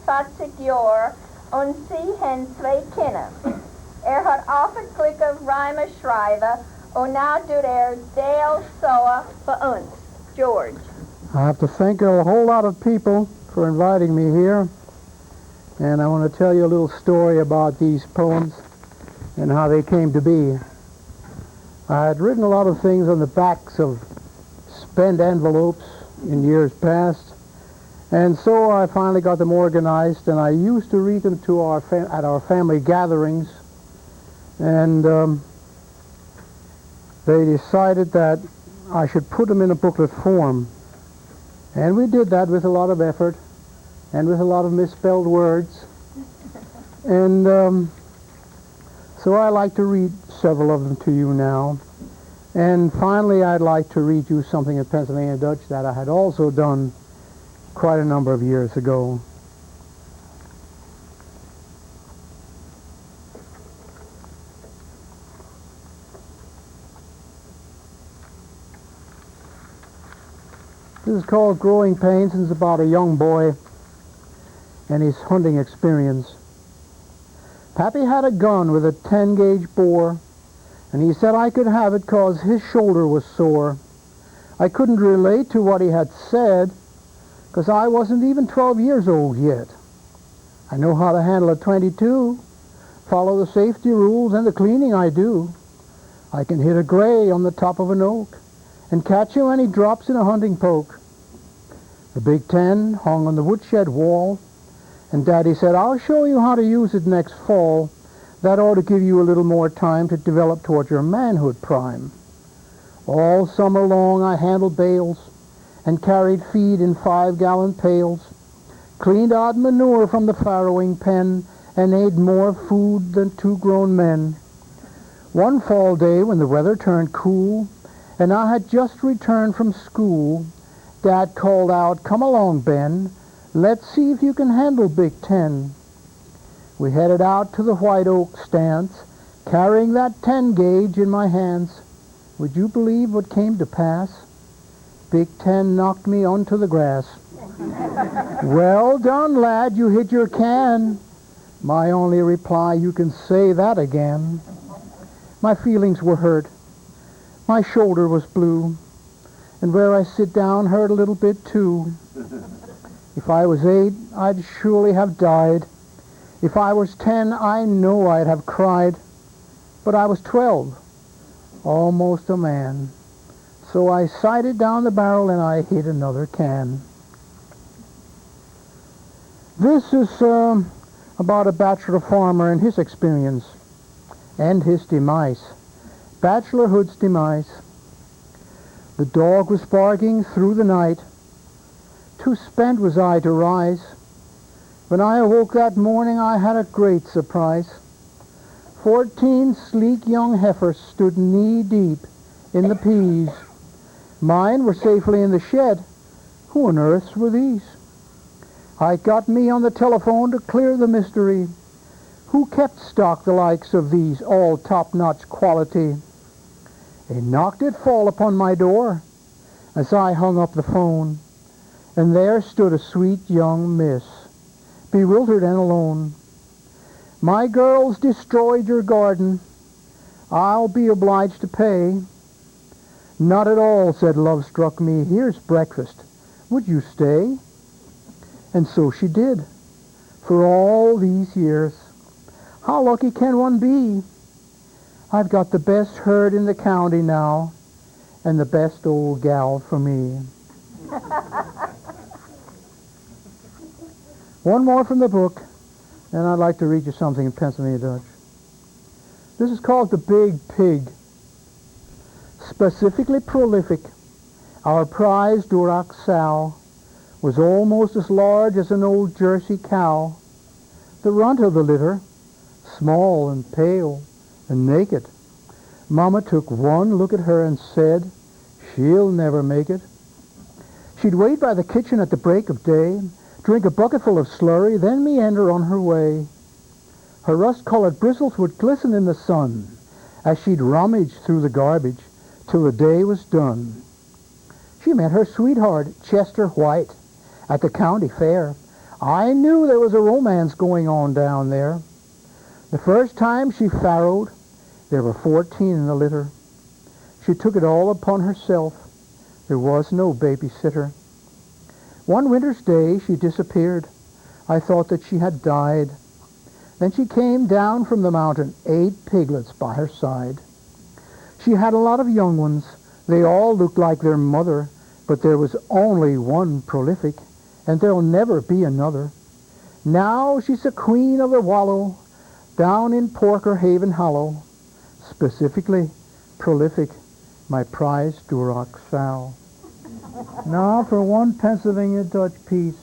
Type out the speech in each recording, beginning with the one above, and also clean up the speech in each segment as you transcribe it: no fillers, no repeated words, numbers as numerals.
hat sich Jahr und sie haben zwei Kinder. Hat oft Glück auf Reimer schreiben und now tut Dale Soa für uns. George. I have to thank a whole lot of people for inviting me here, and I want to tell you a little story about these poems and how they came to be. I had written a lot of things on the backs of spent envelopes in years past, and so I finally got them organized, and I used to read them to at our family gatherings, and they decided that I should put them in a booklet form. And we did that with a lot of effort and with a lot of misspelled words. And so I like to read several of them to you now. And finally, I'd like to read you something in Pennsylvania Dutch that I had also done quite a number of years ago. This is called Growing Pains, and it's about a young boy and his hunting experience. Pappy had a gun with a 10-gauge bore, and he said I could have it 'cause his shoulder was sore. I couldn't relate to what he had said, 'cause I wasn't even 12 years old yet. I know how to handle a .22, follow the safety rules and the cleaning I do. I can hit a gray on the top of an oak and catch him when he drops in a hunting poke. The Big 10 hung on the woodshed wall, and Daddy said, I'll show you how to use it next fall. That ought to give you a little more time to develop toward your manhood prime. All summer long I handled bales and carried feed in 5-gallon pails, cleaned out manure from the farrowing pen, and ate more food than 2 grown men. One fall day when the weather turned cool, and I had just returned from school, Dad called out, come along, Ben. Let's see if you can handle Big 10. We headed out to the white oak stance, carrying that 10-gauge in my hands. Would you believe what came to pass? Big 10 knocked me onto the grass. Well done, lad, you hit your can. My only reply, you can say that again. My feelings were hurt. My shoulder was blue, and where I sit down hurt a little bit too. If I was 8, I'd surely have died. If I was 10, I know I'd have cried. But I was 12, almost a man. So I sighted down the barrel and I hit another can. This is about a bachelor farmer and his experience and his demise. Bachelorhood's demise. The dog was barking through the night. Too spent was I to rise. When I awoke that morning, I had a great surprise. 14 sleek young heifers stood knee-deep in the peas. Mine were safely in the shed. Who on earth were these? I got me on the telephone to clear the mystery. Who kept stock the likes of these, all top-notch quality? A knock did fall upon my door as I hung up the phone, and there stood a sweet young miss, bewildered and alone. My girls destroyed your garden. I'll be obliged to pay. Not at all, said Love Struck Me. Here's breakfast. Would you stay? And so she did, for all these years. How lucky can one be? I've got the best herd in the county now, and the best old gal for me. One more from the book, and I'd like to read you something in Pennsylvania Dutch. This is called The Big Pig. Specifically prolific, our prize Duroc sow was almost as large as an old Jersey cow. The runt of the litter, small and pale and naked. Mama took one look at her and said, she'll never make it. She'd wait by the kitchen at the break of day, drink a bucketful of slurry, then meander on her way. Her rust-colored bristles would glisten in the sun as she'd rummage through the garbage till the day was done. She met her sweetheart, Chester White, at the county fair. I knew there was a romance going on down there. The first time she farrowed, there were 14 in the litter. She took it all upon herself. There was no babysitter. One winter's day she disappeared. I thought that she had died. Then she came down from the mountain, 8 piglets by her side. She had a lot of young ones. They all looked like their mother, but there was only one prolific, and there'll never be another. Now she's a queen of the wallow, down in Porker Haven Hollow. Specifically, prolific, my prized Duroc sow. Now for one Pennsylvania Dutch piece.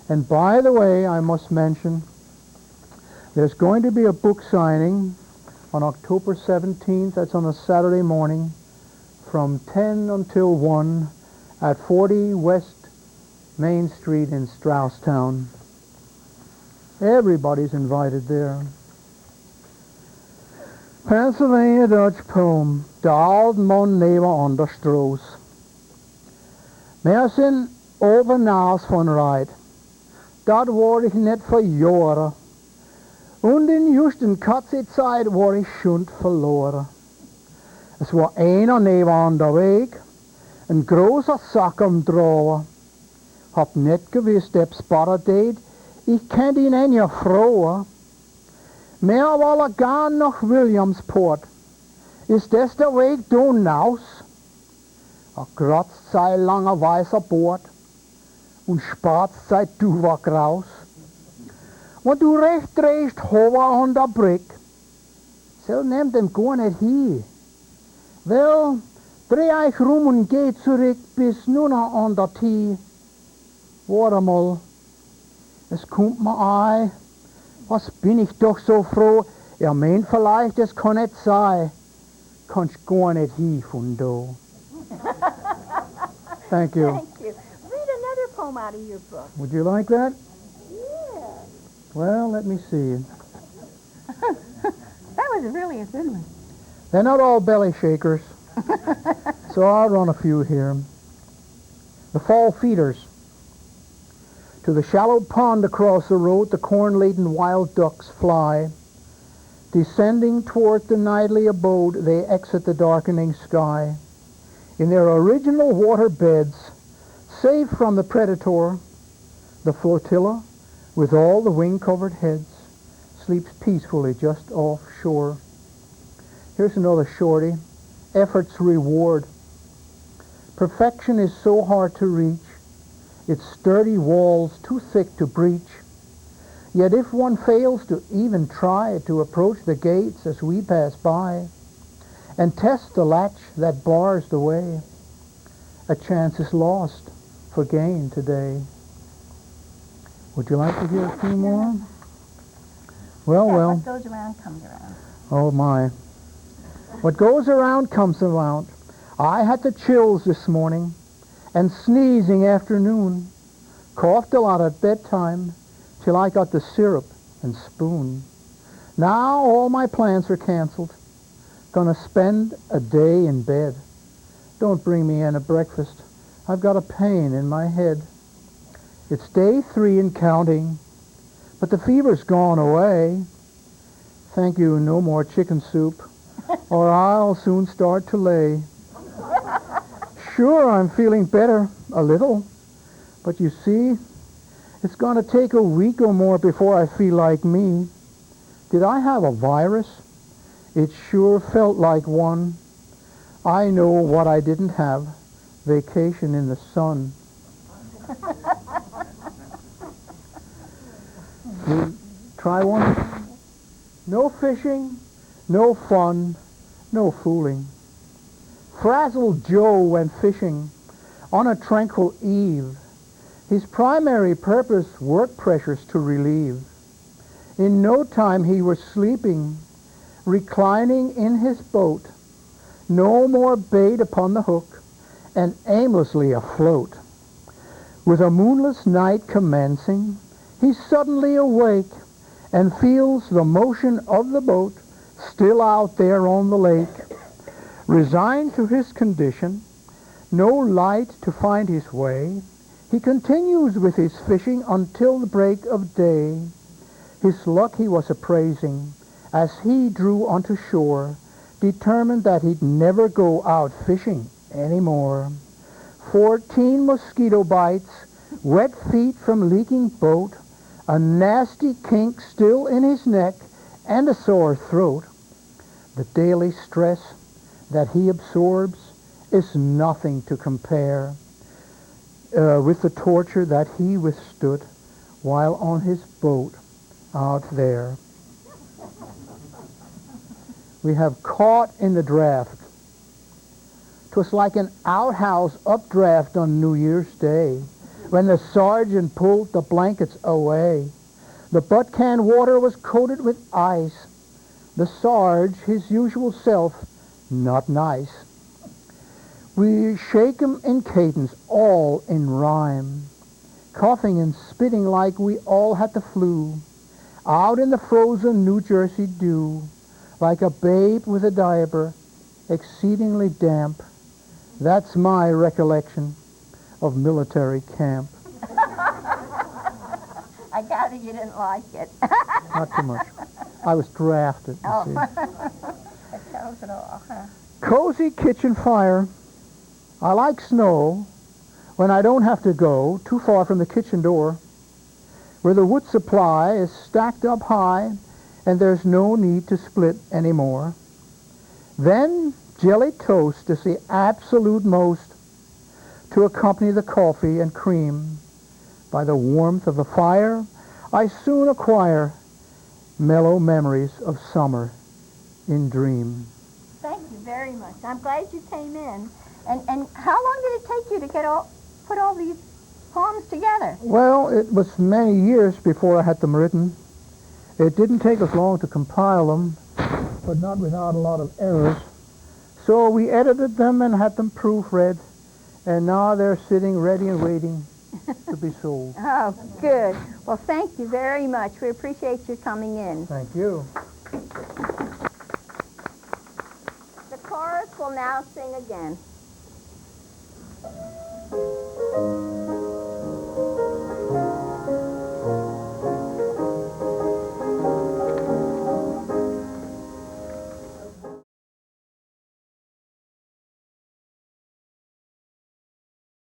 And by the way, I must mention, there's going to be a book signing on October 17th. That's on a Saturday morning from 10 until 1 at 40 West Main Street in Strausstown. Everybody's invited there. Pennsylvania Dutch poem, De oude man leven aan de stroos. Maar zijn overnaast van rijdt, dat word ik net verjoren. Und in just een katse tijd word ik schund verloren. Es war einer neben an der Weg, ein großer Sack am Drauen. Hab net gewusst, ob's Barre deed, ich kennt ihn ein ja frohe. Mehr woll er gar nach Williamsport. Ist das der Weg du naus? Kratzt sei langer weißer Bord und spatzt sei Duwak raus. Wenn du recht drehst, hover an der Brick, so nehmt dem gar nicht hier. Wel, dreh ich rum und geh zurück bis nur noch an der Tee. Warte mal, es kommt mir ein, was bin ich doch so froh, er meint vielleicht, es kann nicht sein, kannst gar nicht hier von da. Thank you. Thank you. Read another poem out of your book. Would you like that? Yeah. Well, let me see. That was really a good one. They're not all belly shakers, so I'll run a few here. The fall feeders. To the shallow pond across the road, the corn-laden wild ducks fly. Descending toward the nightly abode, they exit the darkening sky. In their original water beds, safe from the predator, the flotilla, with all the wing-covered heads, sleeps peacefully just offshore. Here's another shorty. Effort's reward. Perfection is so hard to reach, its sturdy walls too thick to breach. Yet if one fails to even try to approach the gates as we pass by, and test the latch that bars the way, a chance is lost for gain today. Would you like to hear a few more? Well, Yeah, well. what goes around comes around. Oh my. What goes around comes around. I had the chills this morning and sneezing afternoon. Coughed a lot at bedtime till I got the syrup and spoon. Now all my plans are canceled. Gonna spend a day in bed. Don't bring me in a breakfast. I've got a pain in my head. It's day 3 and counting, but the fever's gone away. Thank you, no more chicken soup, or I'll soon start to lay. Sure, I'm feeling better, a little, but you see, it's gonna take a week or more before I feel like me. Did I have a virus? It sure felt like one. I know what I didn't have. Vacation in the sun. Try one. No fishing, no fun, no fooling. Frazzled Joe went fishing on a tranquil eve. His primary purpose, work pressures to relieve. In no time he was sleeping, reclining in his boat, no more bait upon the hook, and aimlessly afloat. With a moonless night commencing, he's suddenly awake and feels the motion of the boat still out there on the lake. Resigned to his condition, no light to find his way, He continues with his fishing until the break of day. His luck he was appraising as he drew onto shore, determined that he'd never go out fishing anymore. 14 mosquito bites, wet feet from leaking boat, a nasty kink still in his neck, and a sore throat. The daily stress that he absorbs is nothing to compare with the torture that he withstood while on his boat out there. We have Caught in the Draft. 'Twas like an outhouse updraft on New Year's Day when the sergeant pulled the blankets away. The butt can water was coated with ice. The Sarge, his usual self, not nice. We shake 'em in cadence, all in rhyme, coughing and spitting like we all had the flu, out in the frozen New Jersey dew, like a babe with a diaper, exceedingly damp. That's my recollection of military camp. I gather you didn't like it. Not too much. I was drafted, you see. That tells it all, huh? Cozy kitchen fire. I like snow when I don't have to go too far from the kitchen door, where the wood supply is stacked up high and there's no need to split anymore. Then jelly toast is the absolute most to accompany the coffee and cream. By the warmth of the fire, I soon acquire mellow memories of summer in dream. Thank you very much. I'm glad you came in. And how long did it take you to put all these poems together? Well, it was many years before I had them written. It didn't take us long to compile them, but not without a lot of errors. So we edited them and had them proofread, and now they're sitting ready and waiting to be sold. Oh, good. Well, thank you very much. We appreciate you coming in. Thank you. The chorus will now sing again.